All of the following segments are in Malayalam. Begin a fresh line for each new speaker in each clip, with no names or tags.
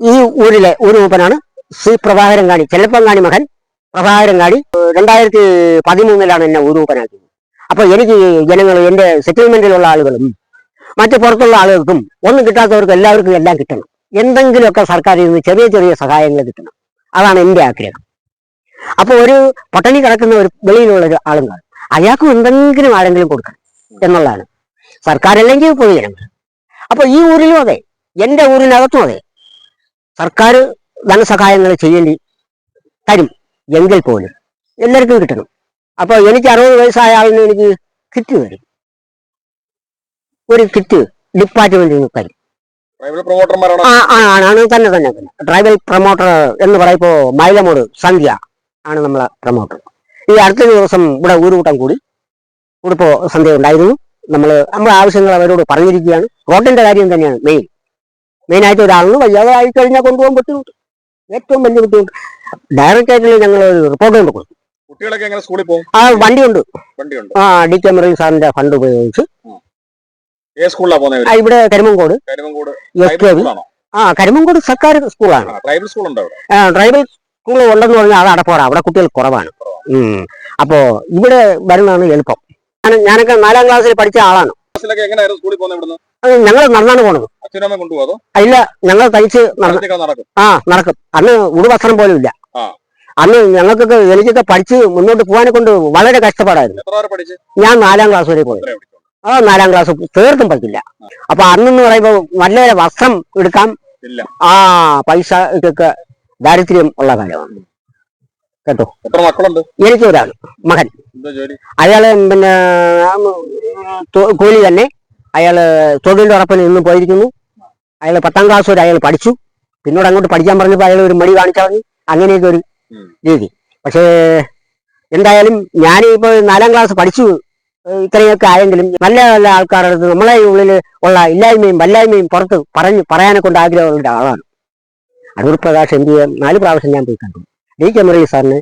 ഈ ഊരിലെ ഊരുമൂപ്പനാണ് ശ്രീ പ്രഭാകരൻ ചെല്ലപ്പങ്ങാണി മകൻ പ്രഭാകരൻ 2013 എന്നെ ഊരുമൂപ്പനാക്കിയത്. അപ്പൊ എനിക്ക് ജനങ്ങൾ, എന്റെ സെറ്റിൽമെന്റിലുള്ള ആളുകളും മറ്റു പുറത്തുള്ള ആളുകൾക്കും ഒന്നും കിട്ടാത്തവർക്ക് എല്ലാവർക്കും എല്ലാം കിട്ടണം. എന്തെങ്കിലുമൊക്കെ സർക്കാരിൽ നിന്ന് ചെറിയ ചെറിയ സഹായങ്ങൾ കിട്ടണം. അതാണ് എന്റെ ആഗ്രഹം. അപ്പൊ ഒരു പട്ടണി കിടക്കുന്ന ഒരു വെളിയിലുള്ള ഒരു ആളും കാണും, അയാൾക്കും എന്തെങ്കിലും ആരെങ്കിലും കൊടുക്കണം എന്നുള്ളതാണ്. സർക്കാരല്ലെങ്കിൽ പൊതുജനങ്ങൾ. അപ്പൊ ഈ ഊരിലും അതെ, എന്റെ ഊരിനകത്തും അതെ, സർക്കാർ ധനസഹായങ്ങൾ ചെയ്യേണ്ടി തരും എങ്കിൽ പോലും എല്ലാവർക്കും കിട്ടണം. അപ്പൊ എനിക്ക് 60 വയസ്സായ ആളിന് എനിക്ക് കിറ്റ് തരും, ഒരു കിറ്റ് ഡിപ്പാർട്ട്മെന്റിൽ നിന്ന് തരും. ആണ് തന്നെ ട്രൈബൽ പ്രൊമോട്ടർ എന്ന് പറയുമ്പോ മൈലമോട് സന്ധ്യ ആണ് നമ്മളെ പ്രൊമോട്ടർ. ഈ അടുത്ത ദിവസം ഇവിടെ ഊരുകൂട്ടം കൂടി ഇപ്പോ സന്ധ്യ ഉണ്ടായിരുന്നു. നമ്മളെ ആവശ്യങ്ങൾ അവരോട് പറഞ്ഞിരിക്കുകയാണ്. റോഡിന്റെ കാര്യം തന്നെയാണ് മെയിനായിട്ട്. ഒരാളിന് വയ്യാതെ ആയി കഴിഞ്ഞാൽ കൊണ്ടുപോകാൻ ബുദ്ധിമുട്ട്, ഏറ്റവും വലിയ ബുദ്ധിമുട്ട്. ഡയറക്റ്റായിട്ട് ഞങ്ങൾ റിപ്പോർട്ട് കൊണ്ട് കൊടുക്കും.
കുട്ടികളൊക്കെ എങ്ങനെ സ്കൂളിൽ പോകും?
വണ്ടിയുണ്ട്. DK മെറിൻ സാറിന്റെ ഫണ്ട് ഉപയോഗിച്ച്. ഇവിടെ കരിമങ്കോട് SKV. കരിമങ്കോട് സർക്കാർ സ്കൂളാണ്. ട്രൈബൽ സ്കൂൾ ഉണ്ടെന്ന് പറഞ്ഞാൽ അത് അടപ്പോടാ, അവിടെ കുട്ടികൾ കുറവാണ്. അപ്പോ ഇവിടെ വരുന്നതാണ് എളുപ്പം. ഞാനൊക്കെ 4ാം ക്ലാസ്സിൽ പഠിച്ച ആളാണ്. ഞങ്ങൾ നടന്നാണ് പോണത്. ഇല്ല, ഞങ്ങൾ തയ്ച്ച് നടക്കും. അന്ന് ഉടുവസ്ത്രം പോലും ഇല്ല. അന്ന് ഞങ്ങൾക്കൊക്കെ എനിക്കൊക്കെ പഠിച്ച് മുന്നോട്ട് പോകാനെ കൊണ്ട് വളരെ കഷ്ടപ്പാടായിരുന്നു. ഞാൻ 4ാം ക്ലാസ് വരെ പോയി. 4ാം ക്ലാസ് തീർത്തും പഠിക്കില്ല. അപ്പൊ അന്നെന്ന് പറയുമ്പോ നല്ല വസ്ത്രം എടുക്കാം, പൈസ ഇതൊക്കെ ദാരിദ്ര്യം ഉള്ള കാലമാണ് കേട്ടോ. എനിക്ക് ഒരാള് മകൻ, അയാള് പിന്നെ കൂലി തന്നെ. അയാള് തൊഴിലുറപ്പിന് ഇന്ന് പോയിരിക്കുന്നു. അയാൾ 10ാം ക്ലാസ് വരെ അയാൾ പഠിച്ചു. പിന്നീട് അങ്ങോട്ട് പഠിക്കാൻ പറഞ്ഞപ്പോൾ അയാൾ ഒരു മടി കാണിച്ചു, അങ്ങനെയൊക്കെ ഒരു രീതി. പക്ഷേ എന്തായാലും ഞാനിപ്പോ 4ാം ക്ലാസ് പഠിച്ചു ഇത്രയൊക്കെ ആയെങ്കിലും നല്ല നല്ല ആൾക്കാരുടെ അടുത്ത് നമ്മളെ ഉള്ളിൽ ഉള്ള ഇല്ലായ്മയും വല്ലായ്മയും പുറത്ത് പറയാനെ കൊണ്ട് ആഗ്രഹമുള്ള ഒരാളാണ്. അടൂർ പ്രകാശ് MP 4 പ്രാവശ്യം ഞാൻ പോയി കണ്ടു. DK മെറിൻ സാറിനെ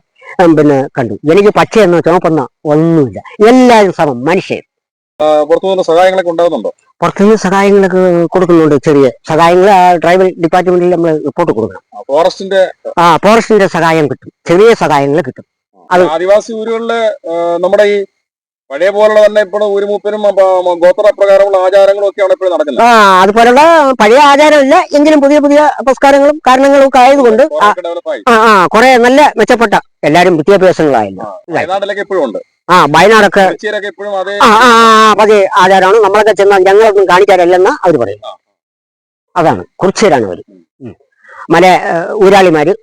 പിന്നെ കണ്ടു. എനിക്ക് പച്ചയെന്നോ ചുമപ്പെന്നോ ഒന്നുമില്ല, എല്ലാവരും സമം മനുഷ്യൻ.
പുറത്തുനിന്ന് സഹായങ്ങളൊക്കെ ഉണ്ടാകുന്നുണ്ടോ?
പുറത്തുനിന്ന് സഹായങ്ങളൊക്കെ കൊടുക്കുന്നുണ്ട്, ചെറിയ സഹായങ്ങൾ. ട്രൈബൽ ഡിപ്പാർട്ട്മെന്റിൽ നമ്മൾ റിപ്പോർട്ട് കൊടുക്കണം. ഫോറസ്റ്റിന്റെ സഹായം കിട്ടും, ചെറിയ സഹായങ്ങൾ കിട്ടും.
അത് ആദിവാസി ഊരുകളിലെ നമ്മുടെ ഈ പഴയ പോലുള്ള തന്നെ ഇപ്പോൾ ഊരുമൂപ്പനും ഗോത്രപ്രകാരമുള്ള ആചാരങ്ങളും ഒക്കെയാണ് ഇപ്പോഴും നടക്കുന്നത്.
അതുപോലുള്ള പഴയ ആചാരമില്ല എങ്കിലും പുതിയ പുതിയ പുരസ്കാരങ്ങളും കാരണങ്ങളും ഒക്കെ ആയതുകൊണ്ട് കുറെ നല്ല മെച്ചപ്പെട്ട എല്ലാരും വിദ്യാഭ്യാസങ്ങളായല്ലോ. വയനാടൊക്കെ അതേ ആചാരമാണ്. നമ്മളൊക്കെ ചെന്നാൽ ഞങ്ങളൊന്നും കാണിക്കാറില്ലെന്ന് അവർ പറയും. അതാണ് കുറിച്യരാണ് അവര്. ഊരാളിമാര്,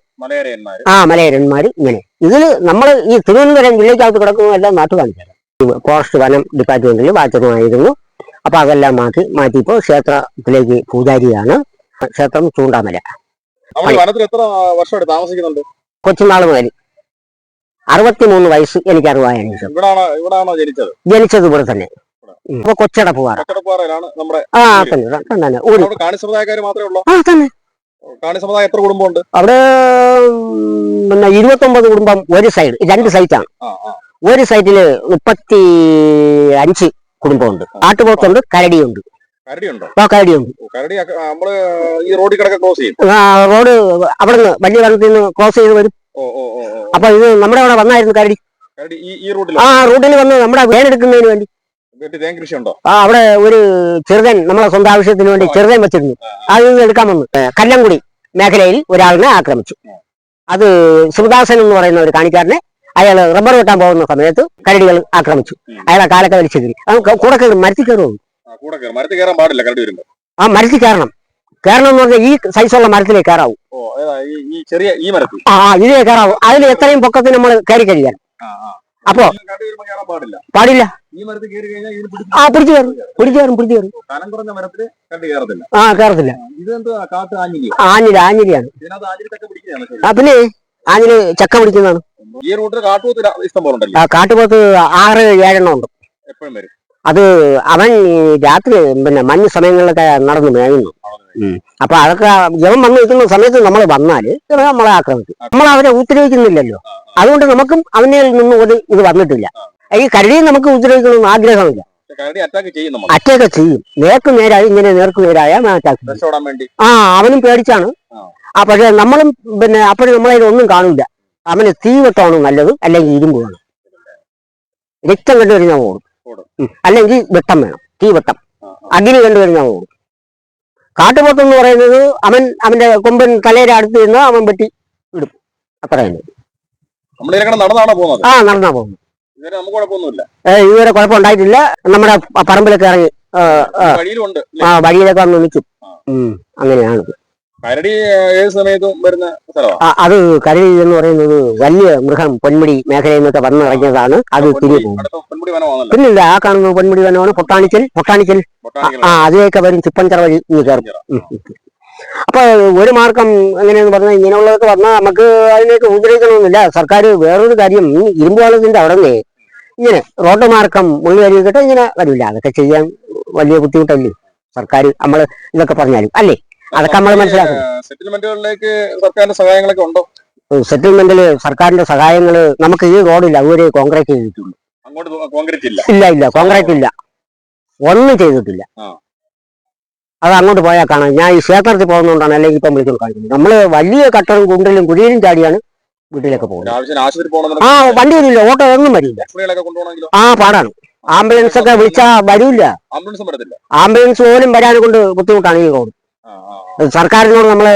മലയരന്മാര് ഇങ്ങനെ. ഇതില് നമ്മൾ ഈ തിരുവനന്തപുരം ജില്ലയ്ക്കകത്ത് കിടക്കുന്നതെല്ലാം നാട്ടു കാണിച്ചാൽ ഫോറസ്റ്റ് വനം ഡിപ്പാർട്ട്മെന്റിൽ വാച്ചകമായിരുന്നു. അപ്പൊ അതെല്ലാം മാറ്റിയപ്പോ ക്ഷേത്രത്തിലേക്ക് പൂജാരിയാണ്. ക്ഷേത്രം ചൂണ്ടാമല. കൊച്ചുനാൾ മുതൽ 63 വയസ്സ് എനിക്ക് അറിവായാണ്. ജനിച്ചത് ഇവിടെ തന്നെ. ഇപ്പൊ കൊച്ചടപ്പുവാറ തന്നെ. അവിടെ പിന്നെ 29 കുടുംബം ഒരു സൈഡ്, 2 സൈറ്റാണ്. ഒരു സൈറ്റില് 35 കുടുംബമുണ്ട്. ആട്ടുപോത്തുണ്ട്, കരടിയുണ്ട്. റോഡ് അവിടുന്ന് വലിയ വനത്തിൽ നിന്ന് ക്രോസ് ചെയ്ത് വരും. അപ്പൊ ഇത് നമ്മുടെ അവിടെ വന്നായിരുന്നു കരടി. റൂട്ടിൽ വന്ന് നമ്മുടെ വേനെടുക്കുന്നതിന് വേണ്ടി. അവിടെ ഒരു ചെറുതൻ നമ്മളെ സ്വന്തം ആവശ്യത്തിന് വേണ്ടി ചെറുതൻ വെച്ചിരുന്നു. അതിൽ നിന്ന് എടുക്കാൻ വന്നു. കല്ലംകുടി മേഖലയിൽ ഒരാളിനെ ആക്രമിച്ചു. അത് ശിവദാസൻ എന്ന് പറയുന്ന ഒരു കാണിക്കാരനെ അയാൾ റബ്ബർ വെട്ടാൻ പോകുന്ന സമയത്ത് കരടികൾ ആക്രമിച്ചു. അയാളെ കാലൊക്കെ വലിച്ചു കയറി. കൂടെ കയറി മരത്തിൽ കയറുള്ളൂ. മരത്തിൽ കയറണം. കയറണം എന്ന് പറഞ്ഞാൽ ഈ സൈസുള്ള മരത്തിലേ കയറാവൂ. ഇതിലേ കയറാവൂ. അതിൽ എത്രയും പൊക്കത്തിന് നമ്മൾ കയറി കഴിയാൻ. അപ്പോ പാടില്ല. പിടിച്ചു കയറും. കയറത്തില്ല. ആഞ്ഞിലിയാണ്. പിന്നെ ആഞ്ഞില് ചക്ക പിടിക്കുന്നതാണ്. കാട്ടുപോത്ത് 6-7 ഉണ്ട്. അത് അവൻ രാത്രി പിന്നെ മഞ്ഞ് സമയങ്ങളിലൊക്കെ നടന്നു മേയുന്നു. അപ്പൊ അതൊക്കെ ജവൻ വന്ന് നിൽക്കുന്ന സമയത്ത് നമ്മൾ വന്നാല് നമ്മളെ ആക്രമിക്കും. നമ്മൾ അവരെ ഉപദ്രവിക്കുന്നില്ലല്ലോ. അതുകൊണ്ട് നമുക്കും അവനിൽ നിന്നും ഇത് വന്നിട്ടില്ല. ഈ കരടിയെ നമുക്ക് ഉപദ്രവിക്കണമെന്ന് ആഗ്രഹമില്ല. അറ്റാക്ക് ചെയ്യും. നേർക്കുനേരായി ഇങ്ങനെ നേർക്കുനേരായ അറ്റാക്ക്. അവനും പേടിച്ചാണ്. പക്ഷെ നമ്മളും പിന്നെ അപ്പോഴും നമ്മളതിൽ ഒന്നും കാണില്ല. അവന് തീവട്ടമാണ് നല്ലത്, അല്ലെങ്കിൽ ഇരുമ്പ് വേണം. രക്തം കണ്ടു കഴിഞ്ഞാൽ ഓടും. അല്ലെങ്കിൽ വെട്ടം വേണം, തീവട്ടം. അഗ്നി കണ്ടു കഴിഞ്ഞാൽ ഓടും. കാട്ടുപോത്ത് എന്ന് പറയുന്നത് അവന്റെ കൊമ്പൻ തലയുടെ അടുത്ത് നിന്ന് അവൻ വെട്ടി ഇടും, അത്ര തന്നെ. നടന്നാ പോകുന്നത്. ഇതുവരെ കുഴപ്പമുണ്ടായിട്ടില്ല. നമ്മുടെ പറമ്പിലൊക്കെ ഇറങ്ങി വഴിയിലൊക്കെ വന്ന് നിൽക്കും. അങ്ങനെയാണ്.
കരടി ഏത് സമയത്തും വരുന്ന സ്ഥലമാണ്.
അത് കരടി എന്ന് പറയുന്നത് വലിയ മൃഗം പൊന്മുടി മേഖലയിൽ നിന്നൊക്കെ വന്നിറങ്ങിയതാണ്. അത് തിരികെ പോകും. പിന്നില്ല, ആ കാണുന്നത് പൊന്മുടി വനമാണ്. പൊട്ടാണിക്കൽ അതിലേക്ക് വരും. ചിപ്പഞ്ചറ വഴി കയറും. അപ്പൊ ഒരു മാർക്കം എങ്ങനെയെന്ന് പറഞ്ഞാൽ ഇങ്ങനെയുള്ളതൊക്കെ വന്നാൽ നമുക്ക് അതിലേക്ക് ഉപദ്രവിക്കണമെന്നില്ല. സർക്കാർ വേറൊരു കാര്യം, ഇരുമ്പ് പാലത്തിന്റെ അവിടെ നിന്ന് ഇങ്ങനെ റോഡ് മാർക്കം മുള്ളി അരിക്കട്ടെ ഇങ്ങനെ വരില്ല. അതൊക്കെ ചെയ്യാൻ വലിയ ബുദ്ധിമുട്ടല്ലേ സർക്കാർ നമ്മൾ ഇതൊക്കെ പറഞ്ഞാലും, അല്ലേ? അതൊക്കെ നമ്മൾ മനസ്സിലാക്കും.
സെറ്റിൽമെന്റുകളിലേക്ക് സർക്കാരിന്റെ സഹായങ്ങളൊക്കെ ഉണ്ടോ?
സെറ്റിൽമെന്റില് സർക്കാരിന്റെ സഹായങ്ങള് നമുക്ക് ഈ റോഡില്ല, അതുവരെ കോൺക്രീറ്റ് ചെയ്തിട്ടുള്ളൂ. ഇല്ല, കോൺക്രീറ്റ് ഇല്ല, ഒന്നും ചെയ്തിട്ടില്ല. അത് അങ്ങോട്ട് പോയാൽ കാണാം. ഞാൻ ഈ ക്ഷേത്രത്തിൽ പോകുന്നതുകൊണ്ടാണ്, അല്ലെങ്കിൽ ഇപ്പം വിളിച്ചോണ്ട് കാണിക്കുന്നത്. നമ്മള് വലിയ കട്ടറും കുണ്ടിലും കുഴിയിലും ചാടിയാണ് വീട്ടിലൊക്കെ പോകുന്നത്. വണ്ടിയിലില്ല, ഓട്ടോ ഒന്നും വരില്ല. പാടാണ്. ആംബുലൻസ് ഒക്കെ വിളിച്ചാ വരൂല്ല. ആംബുലൻസ് പോലും വരാനെ കൊണ്ട് ബുദ്ധിമുട്ടാണ് ഈ റോഡ്. സർക്കാരിനോട് നമ്മള്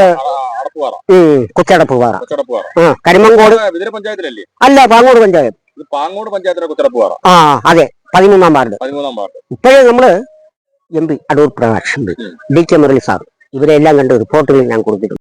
കുച്ചടപ്പുപാറ, കരിമങ്കോട് അല്ല, പാങ്ങോട് പഞ്ചായത്ത്. അതെ, 13-ാം വാർഡ്. ഇപ്പോഴേ നമ്മള് MP Adoor Prakash, DK Murali sir, ഇവരെല്ലാം കണ്ട് റിപ്പോർട്ടുകൾ ഞാൻ കൊടുത്തിട്ടുണ്ട്.